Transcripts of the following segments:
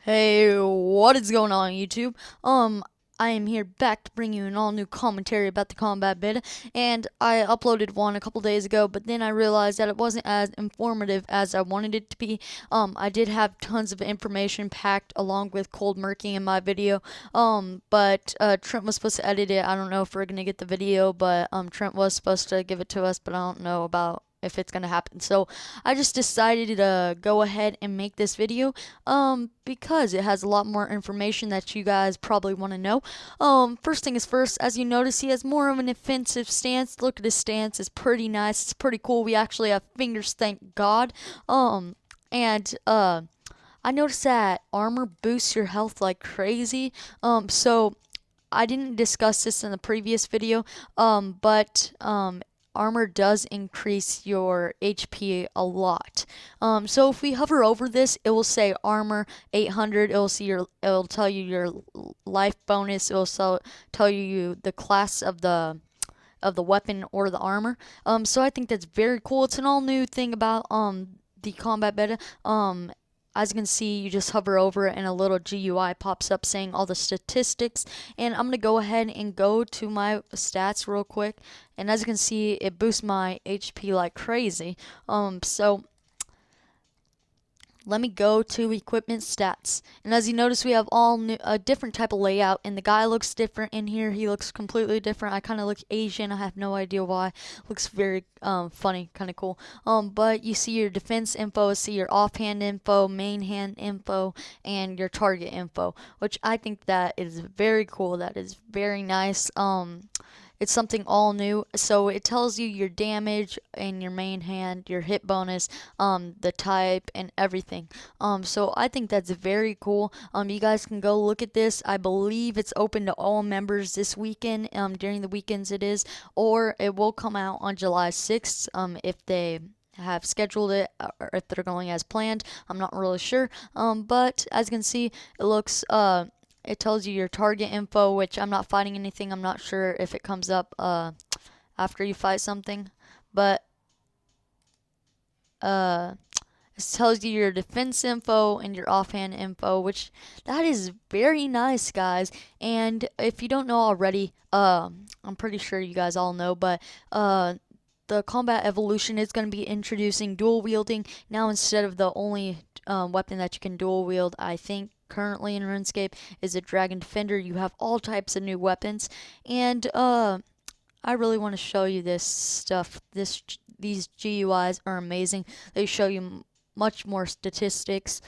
Hey, what is going on YouTube? I am here back to bring you an all new commentary about the combat beta, and I uploaded one a couple days ago, but then I realized that it wasn't as informative as I wanted it to be. I did have tons of information packed along with Cold Murky in my video, but Trent was supposed to edit it. I don't know if we're gonna get the video, but Trent was supposed to give it to us, but I don't know about if it's gonna happen. So I just decided to go ahead and make this video because it has a lot more information that you guys probably want to know. First thing is first, as you notice, he has more of an offensive stance. Look at his stance; it's pretty nice. It's pretty cool. We actually have fingers, thank God. And I noticed that armor boosts your health like crazy. So I didn't discuss this in the previous video, but armor does increase your HP a lot. So if we hover over this, it will say armor 800. It'll tell you your life bonus. Tell you the class of the weapon or the armor. So I think that's very cool. It's an all new thing about the combat beta. As you can see, you just hover over it and a little GUI pops up saying all the statistics. And I'm going to go ahead and go to my stats real quick. And as you can see, it boosts my HP like crazy. So let me go to equipment stats. And as you notice, we have all new, a different type of layout, and the guy looks different in here. He looks completely different. I kind of look Asian. I have no idea why. Looks very funny, kind of cool. But you see your defense info, see your offhand info, main hand info, and your target info, which I think that is very cool. That is very nice. It's something all new. So it tells you your damage and your main hand, your hit bonus, the type, and everything. So I think that's very cool. You guys can go look at this. I believe it's open to all members this weekend. During the weekends it is, or it will come out on July 6th. If they have scheduled it or if they're going as planned. I'm not really sure. But as you can see, it tells you your target info, which I'm not fighting anything. I'm not sure if it comes up after you fight something, but uh, it tells you your defense info and your offhand info, which that is very nice, guys. And if you don't know already, I'm pretty sure you guys all know, but the combat evolution is going to be introducing dual wielding now instead of the only weapon that you can dual wield. I think currently in RuneScape is a Dragon Defender. You have all types of new weapons, and I really want to show you this stuff. These GUIs are amazing. They show you much more statistics.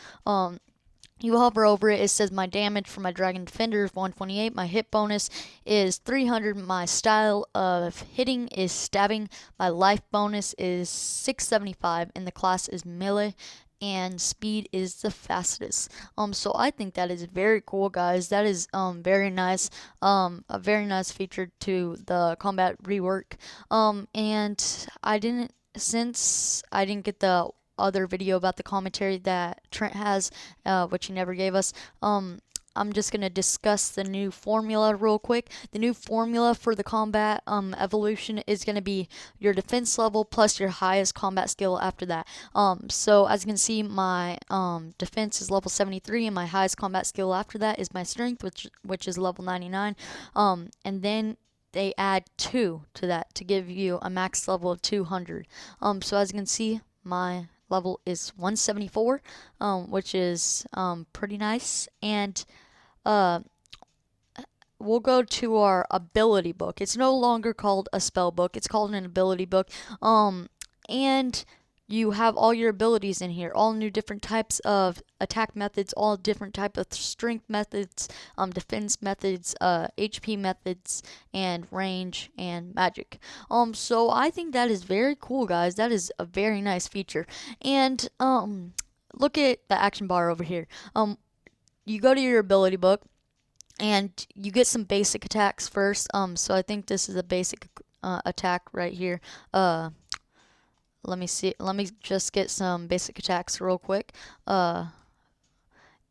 You hover over it, it says my damage for my Dragon Defender is 128, my hit bonus is 300, my style of hitting is stabbing, my life bonus is 675, and the class is melee, and speed is the fastest. So I think that is very cool, guys. That is very nice, a very nice feature to the combat rework. And since I didn't get the other video about the commentary that Trent has, which he never gave us. I'm just going to discuss the new formula real quick. The new formula for the combat evolution is going to be your defense level plus your highest combat skill after that. So as you can see, my defense is level 73 and my highest combat skill after that is my strength, which is level 99. And then they add 2 to that to give you a max level of 200. So as you can see, my level is 174, which is pretty nice. And uh, we'll go to our ability book. It's no longer called a spell book. It's called an ability book. And you have all your abilities in here, all new different types of attack methods, all different type of strength methods, defense methods, HP methods, and range and magic. So I think that is very cool, guys. That is a very nice feature. And look at the action bar over here. You go to your ability book and you get some basic attacks first. So I think this is a basic attack right here. Let me see. Let me just get some basic attacks real quick. And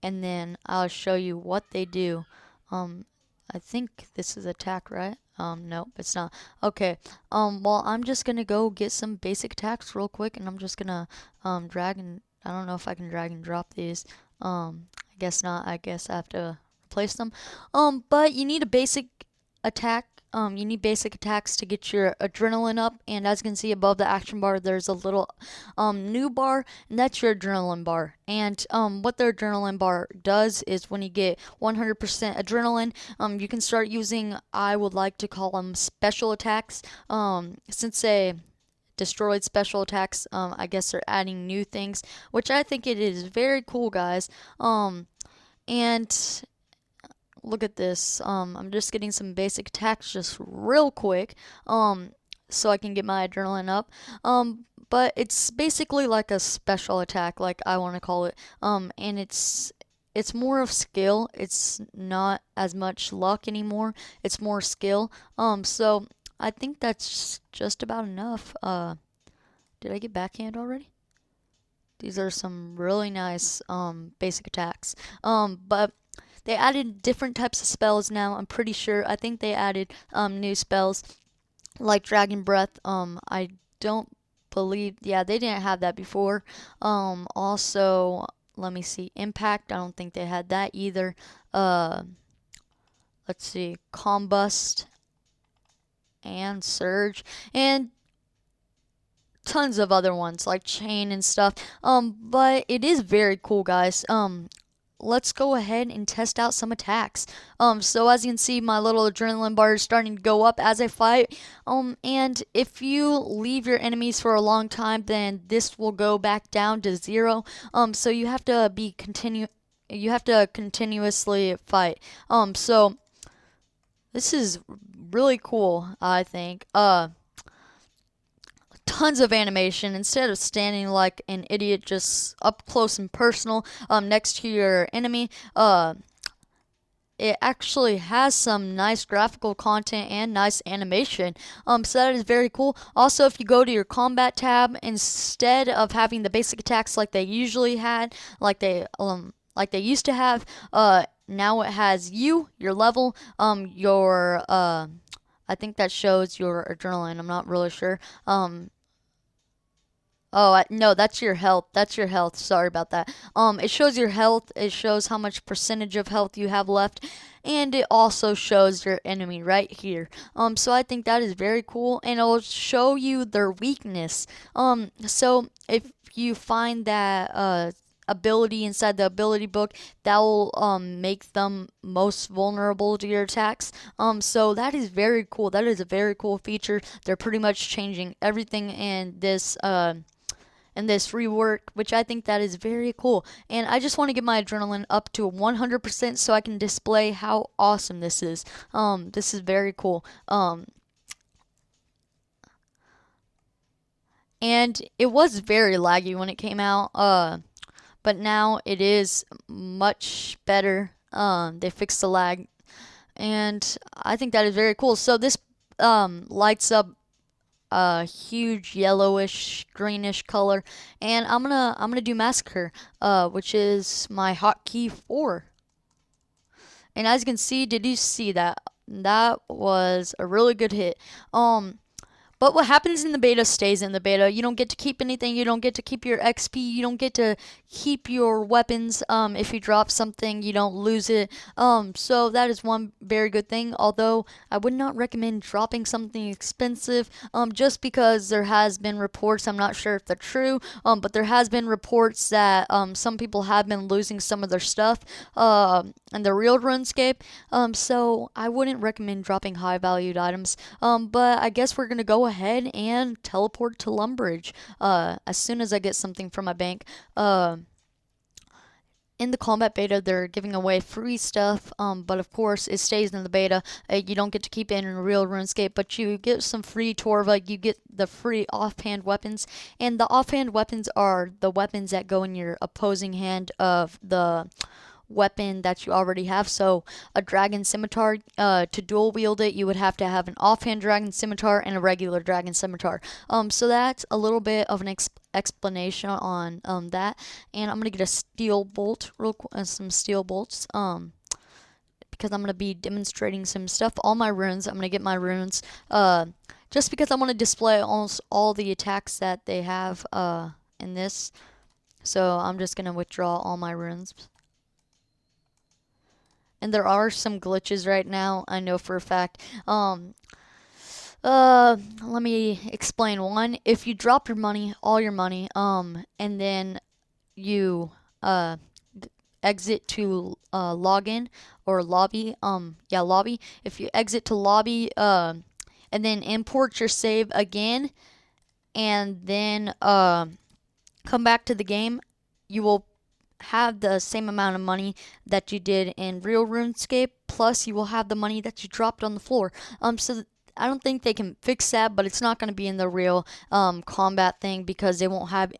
then I'll show you what they do. I think this is attack, right? Nope, it's not. Okay. Well, I'm just gonna go get some basic attacks real quick, and I'm just gonna drag and I don't know if I can drag and drop these. I guess not. I guess I have to replace them. But you need a basic attack. You need basic attacks to get your adrenaline up. And as you can see above the action bar, there's a little new bar, and that's your adrenaline bar. And what the adrenaline bar does is when you get 100% adrenaline, you can start using, I would like to call them special attacks. Since they destroyed special attacks, I guess they're adding new things, which I think it is very cool, guys. And look at this. I'm just getting some basic attacks just real quick, so I can get my adrenaline up. But it's basically like a special attack, like I want to call it. And it's more of skill. It's not as much luck anymore. It's more skill. So I think that's just about enough. Did I get backhand already? These are some really nice basic attacks. But they added different types of spells now. I'm pretty sure. I think they added new spells like Dragon Breath. I don't believe. Yeah, they didn't have that before. Also, let me see. Impact. I don't think they had that either. Let's see. Combust and Surge and tons of other ones like Chain and stuff. But it is very cool, guys. Let's go ahead and test out some attacks. So as you can see, my little adrenaline bar is starting to go up as I fight. And if you leave your enemies for a long time, then this will go back down to 0. So you have to you have to continuously fight. So this is really cool, I think. Tons of animation instead of standing like an idiot just up close and personal next to your enemy. It actually has some nice graphical content and nice animation. So that is very cool. Also, if you go to your combat tab, instead of having the basic attacks like they usually had, like they used to have, now it has your level, I think that shows your adrenaline. I'm not really sure. Oh, no, that's your health. That's your health. Sorry about that. It shows your health. It shows how much percentage of health you have left, and it also shows your enemy right here. So I think that is very cool, and it'll show you their weakness. So if you find that ability inside the ability book, that will make them most vulnerable to your attacks. So that is very cool. That is a very cool feature. They're pretty much changing everything in this rework, which I think that is very cool. And I just want to get my adrenaline up to 100% so I can display how awesome this is. This is very cool. And it was very laggy when it came out. But now it is much better. They fixed the lag, and I think that is very cool. So this lights up a huge yellowish greenish color, and I'm gonna do Massacre, which is my hotkey 4. And as you can see, did you see that? That was a really good hit. But what happens in the beta stays in the beta. You don't get to keep anything. You don't get to keep your XP. You don't get to keep your weapons. If you drop something, you don't lose it. So that is one very good thing. Although I would not recommend dropping something expensive. Just because there has been reports. I'm not sure if they're true. But there has been reports that some people have been losing some of their stuff. In the real RuneScape. So I wouldn't recommend dropping high valued items. But I guess we're gonna go ahead and teleport to Lumbridge as soon as I get something from my bank. In the combat beta, they're giving away free stuff, but of course, it stays in the beta. You don't get to keep it in real RuneScape, but you get some free Torva. You get the free offhand weapons, and the offhand weapons are the weapons that go in your opposing hand of the weapon that you already have. So a dragon scimitar, to dual wield it, you would have to have an offhand dragon scimitar and a regular dragon scimitar. So that's a little bit of an explanation on that. And I'm gonna get a steel bolt, some steel bolts. Because I'm gonna be demonstrating some stuff. All my runes. I'm gonna get my runes. Just because I want to display almost all the attacks that they have in this. So I'm just gonna withdraw all my runes. and there are some glitches right now, I know for a fact. Let me explain one. If you drop your money, all your money, and then you uh exit to login or lobby, yeah, lobby. If you exit to lobby, and then import your save again, and then come back to the game, you will have the same amount of money that you did in real RuneScape, plus you will have the money that you dropped on the floor. So I don't think they can fix that, but it's not going to be in the real combat thing because they won't have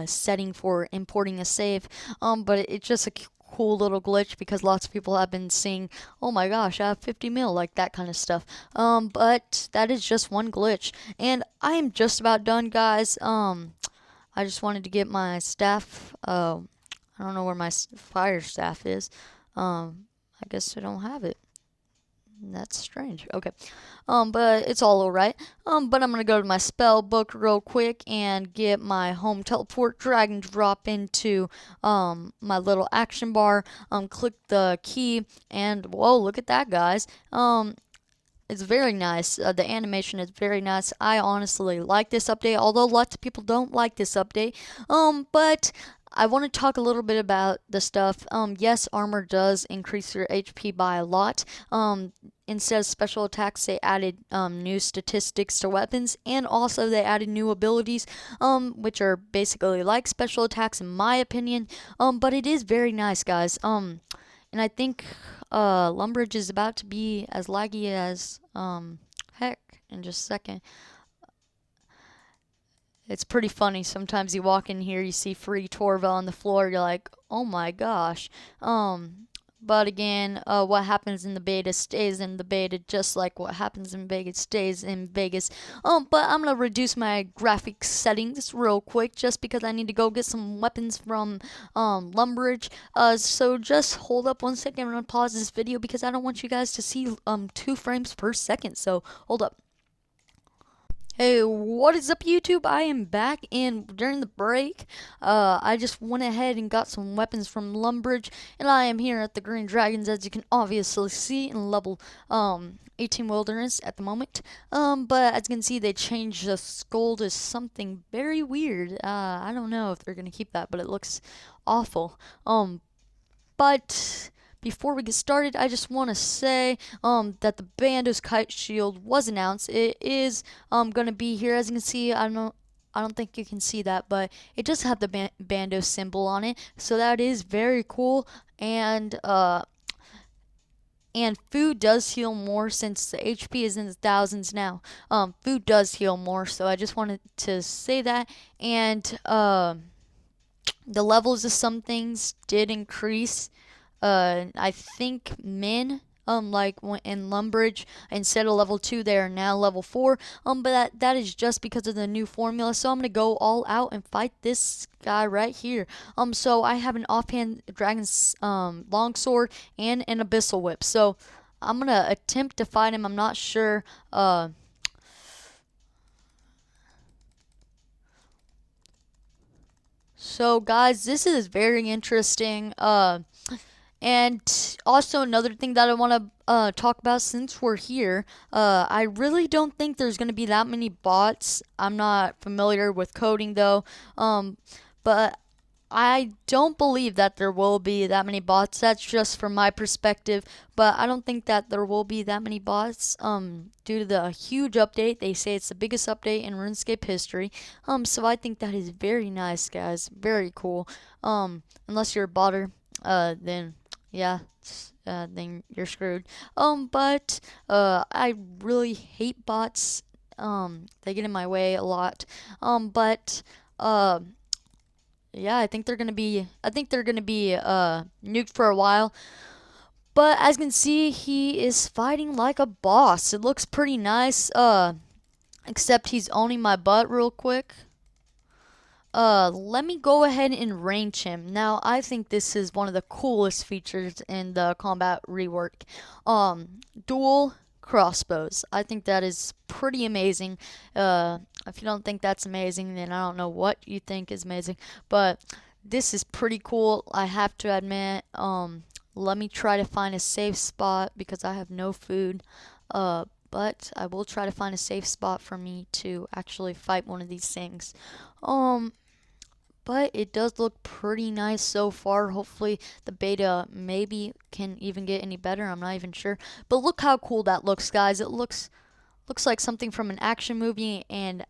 setting for importing a save. But it's just a cool little glitch because lots of people have been seeing, oh my gosh, I have 50 mil, like that kind of stuff. But that is just one glitch, and I am just about done, guys. I just wanted to get my staff. I don't know where my fire staff is. I guess I don't have it. That's strange. Okay. But it's all alright. But I'm gonna go to my spell book real quick and get my home teleport, drag and drop into my little action bar. Click the key, and whoa, look at that, guys. It's very nice. The animation is very nice. I honestly like this update, although lots of people don't like this update. But I want to talk a little bit about the stuff. Yes, armor does increase your HP by a lot. Instead of special attacks, they added new statistics to weapons, and also they added new abilities, which are basically like special attacks in my opinion. But it is very nice, guys. And I think Lumbridge is about to be as laggy as heck in just a second. It's pretty funny. Sometimes you walk in here, you see free Torva on the floor, you're like, oh my gosh. But again, what happens in the beta stays in the beta, just like what happens in Vegas stays in Vegas. But I'm gonna reduce my graphics settings real quick, just because I need to go get some weapons from Lumbridge. So just hold up 1 second. I'm gonna pause this video because I don't want you guys to see 2 frames per second. So hold up. Hey, what is up, YouTube? I am back, and during the break, I just went ahead and got some weapons from Lumbridge, and I am here at the Green Dragons, as you can obviously see, in level 18 Wilderness at the moment. But as you can see, they changed the skull to something very weird. I don't know if they're gonna keep that, but it looks awful. But before we get started, I just want to say that the Bandos Kite Shield was announced. It is going to be here. As you can see, I don't think you can see that, but it does have the Bandos symbol on it. So that is very cool. And food does heal more since the HP is in the thousands now. Food does heal more, so I just wanted to say that. And the levels of some things did increase. I think Min, like in Lumbridge, instead of level 2, they are now level 4. But that is just because of the new formula. So I'm gonna go all out and fight this guy right here. So I have an offhand dragon's longsword and an abyssal whip. So I'm gonna attempt to fight him. I'm not sure. So guys, this is very interesting. And also another thing that I want to talk about since we're here, I really don't think there's going to be that many bots. I'm not familiar with coding though, but I don't believe that there will be that many bots. That's just from my perspective, but I don't think that there will be that many bots due to the huge update. They say it's the biggest update in RuneScape history. So I think that is very nice, guys. Very cool. Unless you're a botter, then yeah, then you're screwed. But I really hate bots. They get in my way a lot. But yeah, I think they're gonna be nuked for a while. But as you can see, he is fighting like a boss. It looks pretty nice. Except he's owning my butt real quick. Let me go ahead and range him. Now, I think this is one of the coolest features in the combat rework. Dual crossbows. I think that is pretty amazing. If you don't think that's amazing, then I don't know what you think is amazing. But this is pretty cool, I have to admit. let me try to find a safe spot because I have no food. But I will try to find a safe spot for me to actually fight one of these things. Um, but it does look pretty nice so far. Hopefully the beta maybe can even get any better. I'm not even sure. But look how cool that looks, guys. It looks like something from an action movie, and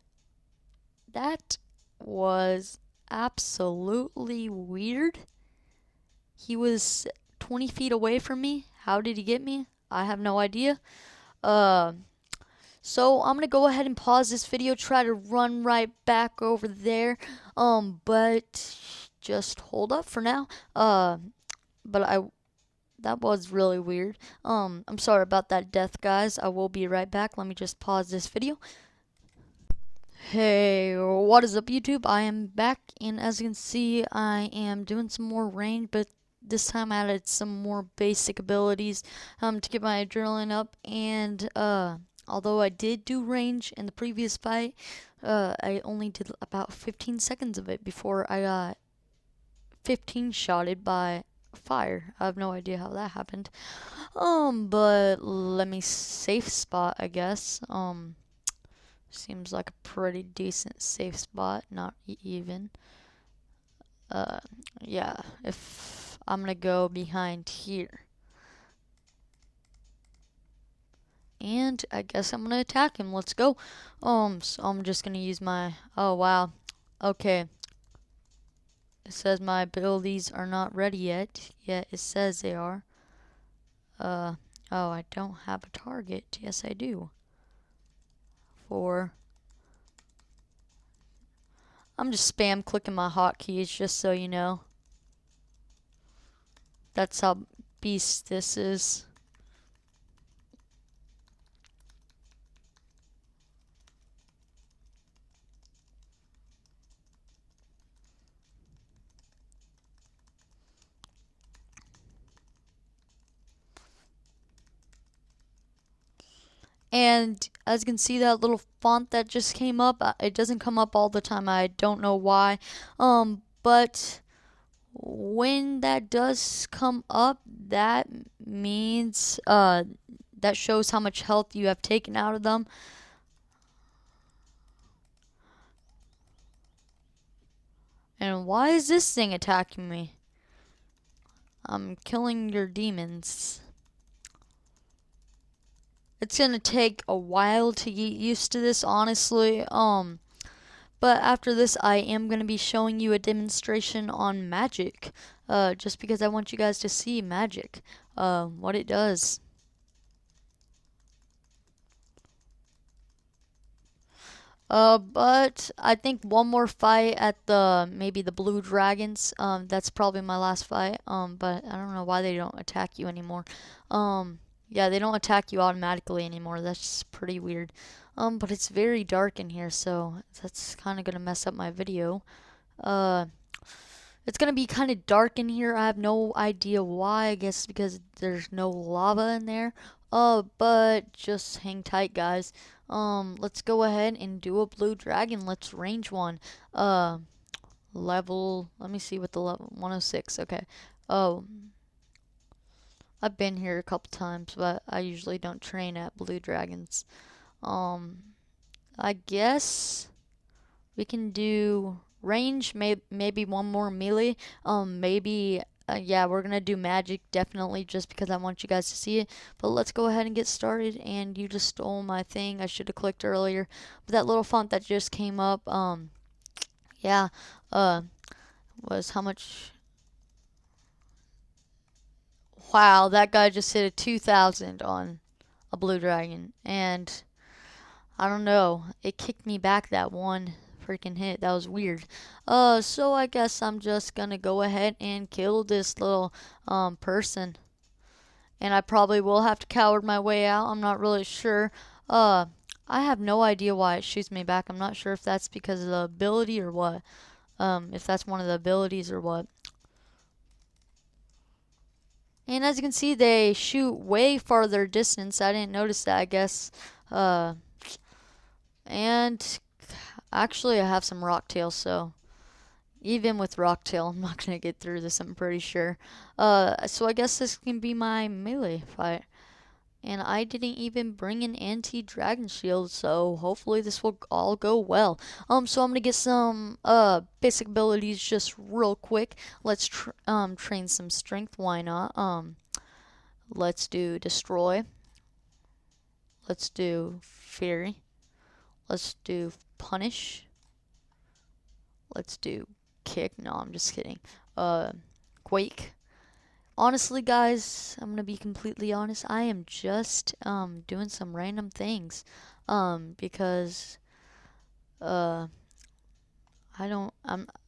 that was absolutely weird. He was 20 feet away from me. How did he get me? I have no idea. Uh, so I'm gonna go ahead and pause this video, try to run right back over there. But just hold up for now. But that was really weird. I'm sorry about that death, guys. I will be right back. Let me just pause this video. Hey, what is up, YouTube? I am back, and as you can see, I am doing some more range, but this time I added some more basic abilities to get my adrenaline up. And although I did do range in the previous fight, I only did about 15 seconds of it before I got 15 shotted by fire. I have no idea how that happened. But let me safe spot, I guess. Seems like a pretty decent safe spot, not even. Yeah, if I'm gonna go behind here. And I guess I'm gonna attack him. Let's go. So I'm just gonna use my, oh wow. Okay. It says my abilities are not ready yet. Yeah, it says they are. Oh, I don't have a target. Yes, I do. I'm just spam clicking my hotkeys just so you know. That's how beast this is. And as you can see, that little font that just came up, it doesn't come up all the time. I don't know why. But when that does come up, that means that shows how much health you have taken out of them. And why is this thing attacking me? I'm killing your demons. It's gonna take a while to get used to this, honestly. But after this, I am gonna be showing you a demonstration on magic. Just because I want you guys to see magic, what it does. But I think one more fight at maybe the Blue Dragons. That's probably my last fight. But I don't know why they don't attack you anymore. Yeah, they don't attack you automatically anymore. That's pretty weird. But it's very dark in here, so that's kind of gonna mess up my video. It's gonna be kind of dark in here. I have no idea why. I guess because there's no lava in there. But just hang tight, guys. Let's go ahead and do a blue dragon. Let's range one. Level. Let me see what the level. 106. Okay. Oh, I've been here a couple times, but I usually don't train at blue dragons. I guess we can do range, maybe one more melee. Maybe yeah, we're gonna do magic definitely just because I want you guys to see it. But let's go ahead and get started. And you just stole my thing. I should have clicked earlier. But that little font that just came up, yeah, was how much? Wow, that guy just hit a 2,000 on a blue dragon, and I don't know, it kicked me back that one freaking hit. That was weird. So I guess I'm just gonna go ahead and kill this little person. And I probably will have to coward my way out. I'm not really sure. I have no idea why it shoots me back. I'm not sure if that's because of the ability or what. If that's one of the abilities or what. And as you can see, they shoot way farther distance. I didn't notice that, I guess. And actually, I have some rock tails, so Even with Rocktail, I'm not gonna get through this, I'm pretty sure. So I guess this can be my melee fight. And I didn't even bring an anti-dragon shield, so hopefully this will all go well. So I'm gonna get some basic abilities just real quick. Let's train some strength. Why not? Let's do destroy. Let's do fury. Let's do punish. Let's do kick. No, I'm just kidding. Quake. Honestly, guys, I'm gonna be completely honest. I am just doing some random things because uh I don't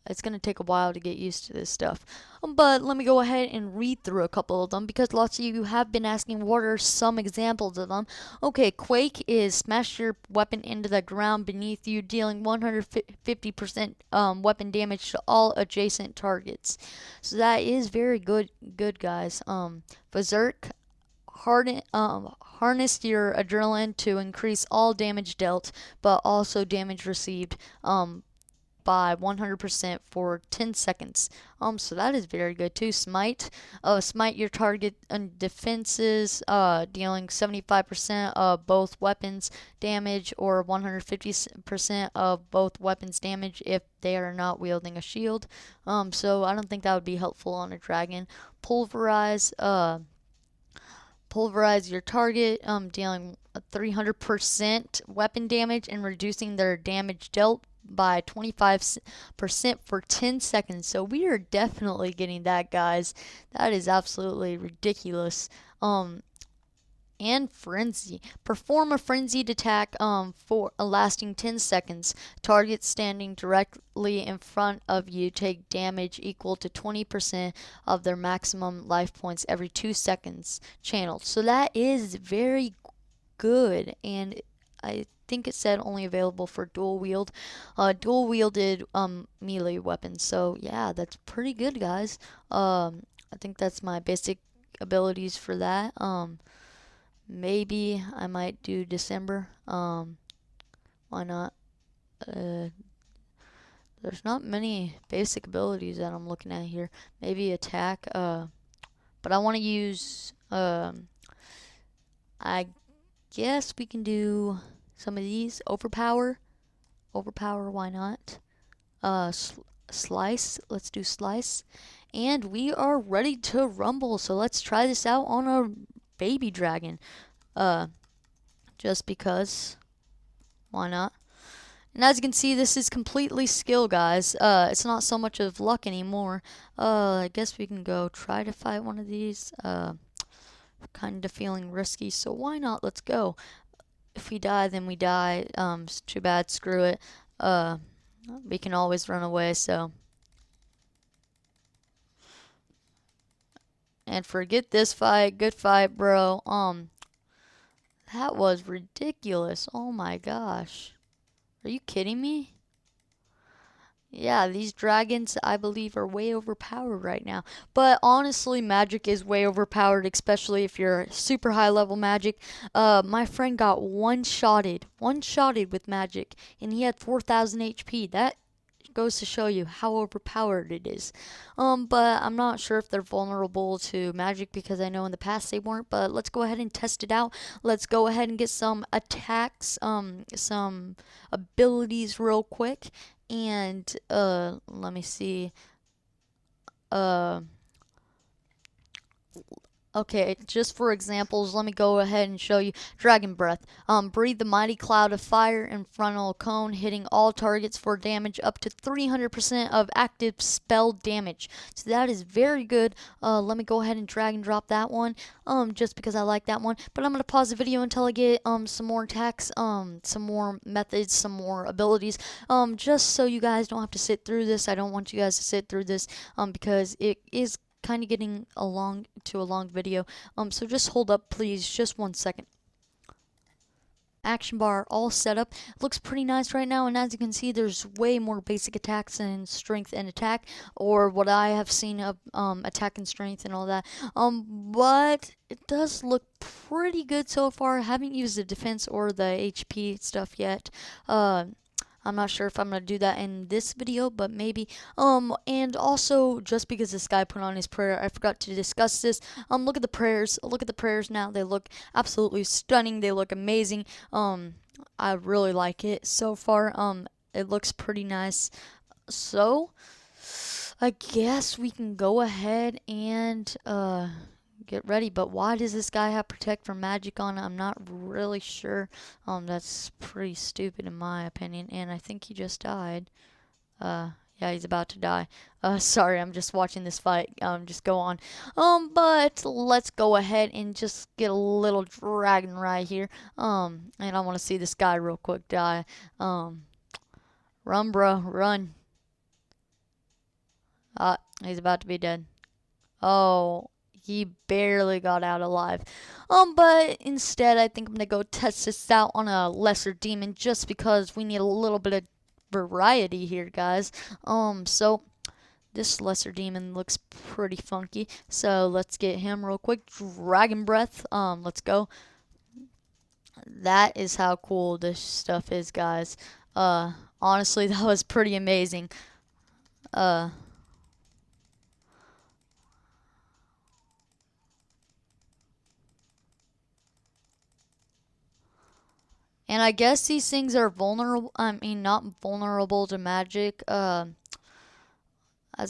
it's gonna take a while to get used to this stuff. But let me go ahead and read through a couple of them because lots of you have been asking what are some examples of them. Okay, Quake is smash your weapon into the ground beneath you, dealing 150% weapon damage to all adjacent targets. So that is very good guys. Berserk harness your adrenaline to increase all damage dealt, but also damage received by 100% for 10 seconds. So that is very good too. Smite. Smite your target and defenses, dealing 75% of both weapons damage or 150% of both weapons damage if they are not wielding a shield. So I don't think that would be helpful on a dragon. Pulverize. Pulverize your target, dealing 300% weapon damage and reducing their damage dealt by 25% for 10 seconds. So we are definitely getting that, guys. That is absolutely ridiculous. And frenzy. Perform a frenzied attack for lasting 10 seconds. Targets standing directly in front of you take damage equal to 20% of their maximum life points every 2 seconds channeled. So that is very good, and I think it said only available for dual wielded melee weapons. So yeah, that's pretty good, guys. I think that's my basic abilities for that. Maybe I might do December. Why not? There's not many basic abilities that I'm looking at here. Maybe attack. But I want to use. I guess we can do some of these. Overpower. Why not? Slice. Let's do slice. And we are ready to rumble. So let's try this out on a baby dragon. Just because. Why not? And as you can see, this is completely skill, guys. It's not so much of luck anymore. I guess we can go try to fight one of these. Kind of feeling risky, so why not? Let's go. If we die, then we die. It's too bad. Screw it. We can always run away, so. And forget this fight. Good fight, bro. That was ridiculous. Oh my gosh. Are you kidding me? Yeah, these dragons, I believe, are way overpowered right now. But honestly, magic is way overpowered, especially if you're super high level magic. My friend got one-shotted with magic, and he had 4,000 HP. That goes to show you how overpowered it is. But I'm not sure if they're vulnerable to magic because I know in the past they weren't. But let's go ahead and test it out. Let's go ahead and get some attacks, some abilities real quick. And let me see. Okay, just for examples, let me go ahead and show you Dragon Breath. Breathe the mighty cloud of fire in frontal cone, hitting all targets for damage up to 300% of active spell damage. So that is very good. Let me go ahead and drag and drop that one, just because I like that one. But I'm gonna pause the video until I get some more attacks, some more methods, some more abilities, just so you guys don't have to sit through this. I don't want you guys to sit through this, because it is kind of getting a long video. So just hold up, please, just 1 second. Action bar all set up. Looks pretty nice right now, and as you can see, there's way more basic attacks and strength and attack, or what I have seen of attack and strength and all that. But it does look pretty good so far. I haven't used the defense or the HP stuff yet. I'm not sure if I'm gonna do that in this video, but maybe. And also, just because this guy put on his prayer, I forgot to discuss this. Look at the prayers. Look at the prayers now. They look absolutely stunning. They look amazing. I really like it so far. It looks pretty nice. So, I guess we can go ahead and get ready. But why does this guy have protect from magic on? I'm not really sure. That's pretty stupid in my opinion. And I think he just died. Yeah, he's about to die. Sorry, I'm just watching this fight. Just go on. But let's go ahead and just get a little dragon right here. And I want to see this guy real quick die. Run, bro, run. He's about to be dead. Oh, he barely got out alive. But instead, I think I'm gonna go test this out on a lesser demon just because we need a little bit of variety here, guys. So this lesser demon looks pretty funky. So let's get him real quick. Dragon breath. Let's go. That is how cool this stuff is, guys. Honestly, that was pretty amazing. And I guess these things are vulnerable. I mean, not vulnerable to magic. As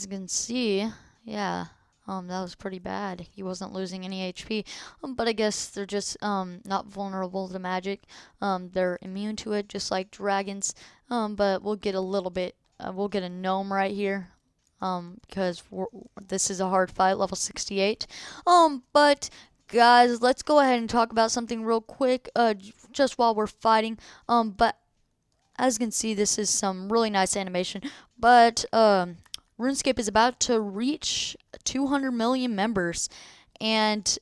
you can see, yeah. That was pretty bad. He wasn't losing any HP. But I guess they're just not vulnerable to magic. They're immune to it, just like dragons. But we'll get a little bit. We'll get a gnome right here. Because this is a hard fight, level 68. But guys, let's go ahead and talk about something real quick. Just while we're fighting. But as you can see, this is some really nice animation. But RuneScape is about to reach 200 million members, and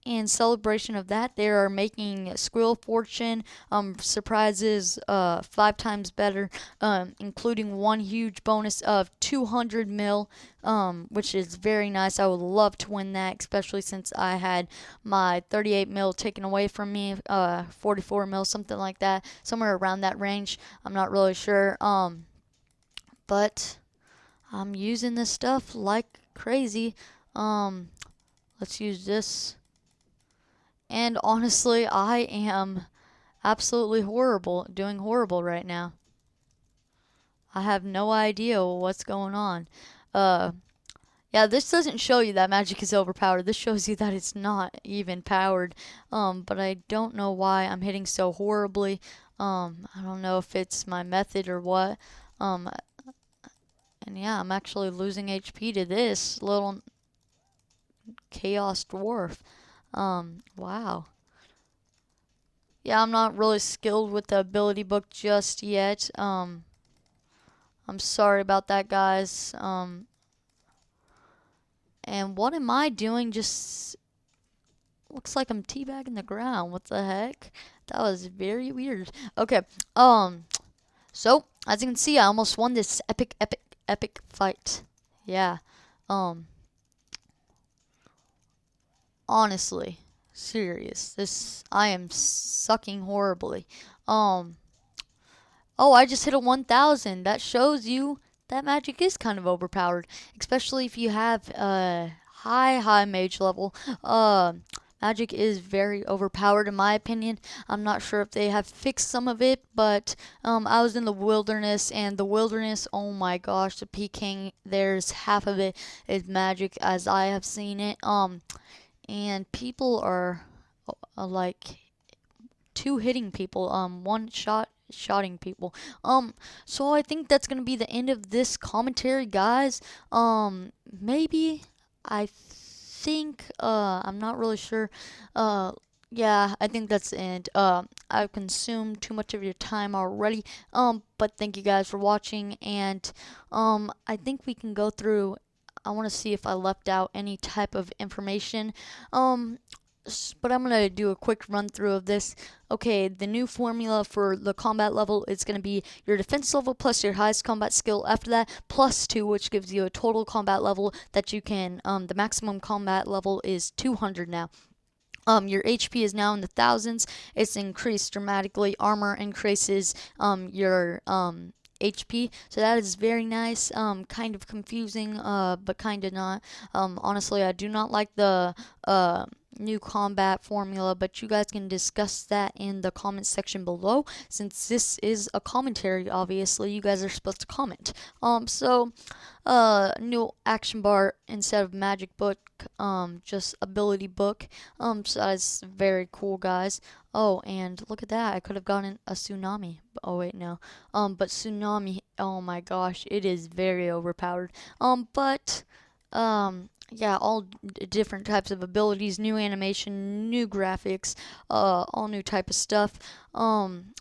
in celebration of that, they are making Squirrel Fortune surprises 5 times better, including one huge bonus of 200 mil, which is very nice. I would love to win that, especially since I had my 38 mil taken away from me, 44 mil, something like that, somewhere around that range. I'm not really sure, but I'm using this stuff like crazy. Let's use this. And honestly, I am absolutely doing horrible right now. I have no idea what's going on. Yeah, this doesn't show you that magic is overpowered. This shows you that it's not even powered. But I don't know why I'm hitting so horribly. I don't know if it's my method or what. And yeah, I'm actually losing HP to this little Chaos Dwarf. Wow. Yeah, I'm not really skilled with the ability book just yet. I'm sorry about that, guys. And what am I doing? Just looks like I'm teabagging the ground. What the heck? That was very weird. Okay. So as you can see, I almost won this epic fight. Yeah. Honestly, serious. I am sucking horribly. Oh, I just hit a 1000. That shows you that magic is kind of overpowered, especially if you have a high mage level. Magic is very overpowered in my opinion. I'm not sure if they have fixed some of it, but I was in the wilderness, and the wilderness, oh my gosh, the Peking, there's half of it is magic as I have seen it. And people are like hitting people, one shotting people. So I think that's gonna be the end of this commentary, guys. Maybe I think I'm not really sure. Yeah, I think that's the end. I've consumed too much of your time already. But thank you guys for watching, and I think we can go through. I want to see if I left out any type of information. But I'm going to do a quick run through of this. Okay, the new formula for the combat level is going to be your defense level plus your highest combat skill after that, plus 2, which gives you a total combat level that you can, the maximum combat level is 200 now. Your HP is now in the thousands. It's increased dramatically. Armor increases your HP, so that is very nice. Kind of confusing, but kind of not. Honestly, I do not like the new combat formula, but you guys can discuss that in the comment section below. Since this is a commentary, obviously, you guys are supposed to comment. So new action bar instead of magic book, just ability book. So that's very cool, guys. Oh, and look at that. I could have gotten a tsunami. Oh wait, no. But tsunami, oh my gosh, it is very overpowered. But yeah, all different types of abilities, new animation, new graphics, all new type of stuff. I'm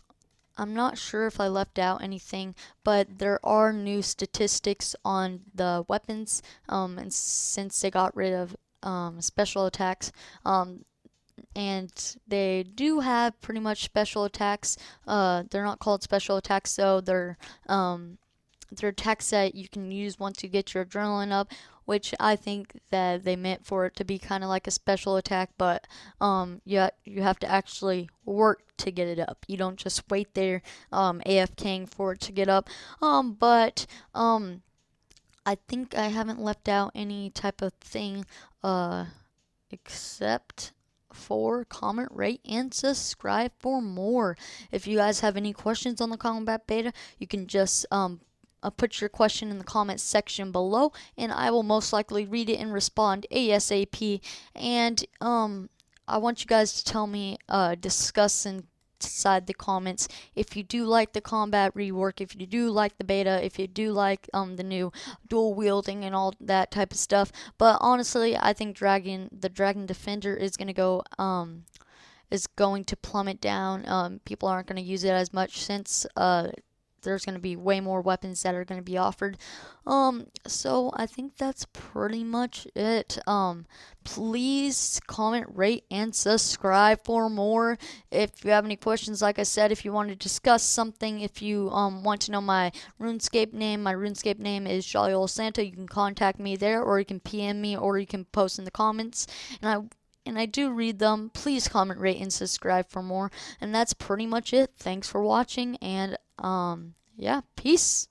not sure if I left out anything, but there are new statistics on the weapons, and since they got rid of special attacks, and they do have pretty much special attacks. They're not called special attacks, though. They're attacks that you can use once you get your adrenaline up, which I think that they meant for it to be kind of like a special attack, but you have to actually work to get it up. You don't just wait there AFKing for it to get up. But I think I haven't left out any type of thing except for comment, rate, and subscribe for more. If you guys have any questions on the combat beta, you can just put your question in the comments section below, and I will most likely read it and respond ASAP. And I want you guys to tell me, discuss inside the comments if you do like the combat rework, if you do like the beta, if you do like the new dual wielding and all that type of stuff. But honestly, I think the Dragon Defender is gonna go is going to plummet down. People aren't going to use it as much since there's going to be way more weapons that are going to be offered. So I think that's pretty much it. Please comment, rate, and subscribe for more. If you have any questions, like I said, if you want to discuss something, if you want to know my RuneScape name is Jolly Old Santa. You can contact me there, or you can PM me, or you can post in the comments, and I do read them. Please comment, rate, and subscribe for more. And that's pretty much it. Thanks for watching, and yeah, peace.